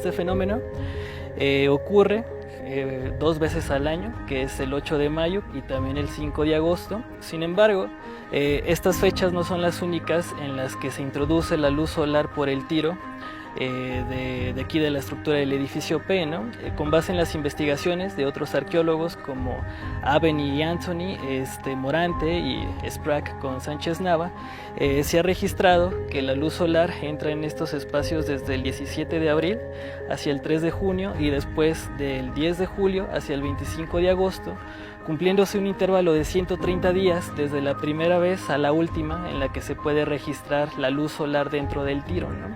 Este fenómeno ocurre 2 veces al año, que es el 8 de mayo y también el 5 de agosto. Sin embargo, estas fechas no son las únicas en las que se introduce la luz solar por el tiro de aquí de la estructura del edificio P, ¿no? Con base en las investigaciones de otros arqueólogos como Aveni y Anthony, Morante y Sprague con Sánchez Nava, se ha registrado que la luz solar entra en estos espacios desde el 17 de abril hacia el 3 de junio y después del 10 de julio hacia el 25 de agosto, cumpliéndose un intervalo de 130 días desde la primera vez a la última en la que se puede registrar la luz solar dentro del tiro, ¿no?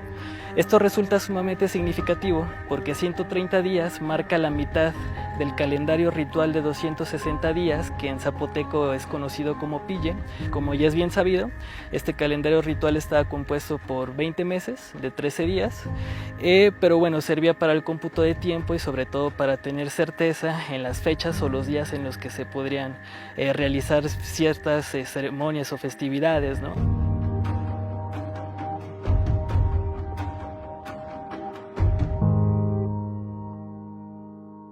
Esto resulta sumamente significativo porque 130 días marca la mitad del calendario ritual de 260 días que en zapoteco es conocido como pille. Como ya es bien sabido, este calendario ritual estaba compuesto por 20 meses de 13 días, pero bueno, servía para el cómputo de tiempo y sobre todo para tener certeza en las fechas o los días en los que se podrían realizar ciertas ceremonias o festividades, ¿no?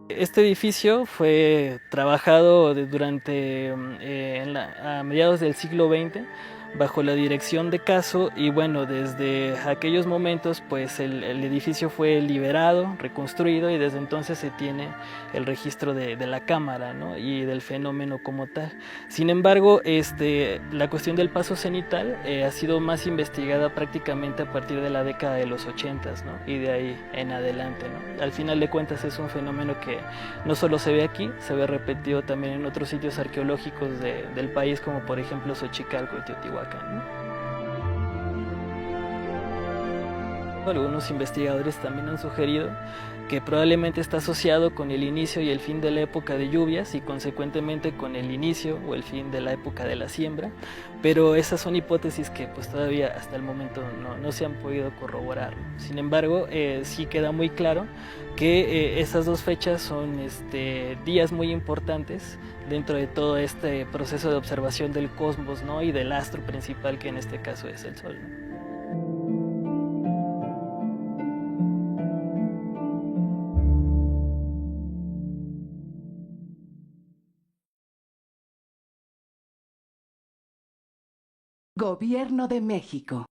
Este edificio fue trabajado a mediados del siglo XX bajo la dirección de Caso y bueno, desde aquellos momentos pues el edificio fue liberado, reconstruido y desde entonces se tiene el registro de la cámara, ¿no? Y del fenómeno como tal. Sin embargo, la cuestión del paso cenital ha sido más investigada prácticamente a partir de la década de los 80s, ¿no? Y de ahí en adelante, ¿no? Al final de cuentas es un fenómeno que no solo se ve aquí, se ve repetido también en otros sitios arqueológicos del país, como por ejemplo Xochicalco y Teotihuacán, ¿no? Algunos investigadores también han sugerido que probablemente está asociado con el inicio y el fin de la época de lluvias y consecuentemente con el inicio o el fin de la época de la siembra, pero esas son hipótesis que pues todavía hasta el momento no se han podido corroborar. Sin embargo, sí queda muy claro que esas dos fechas son días muy importantes dentro de todo este proceso de observación del cosmos, ¿no? Y del astro principal, que en este caso es el Sol, ¿no? Gobierno de México.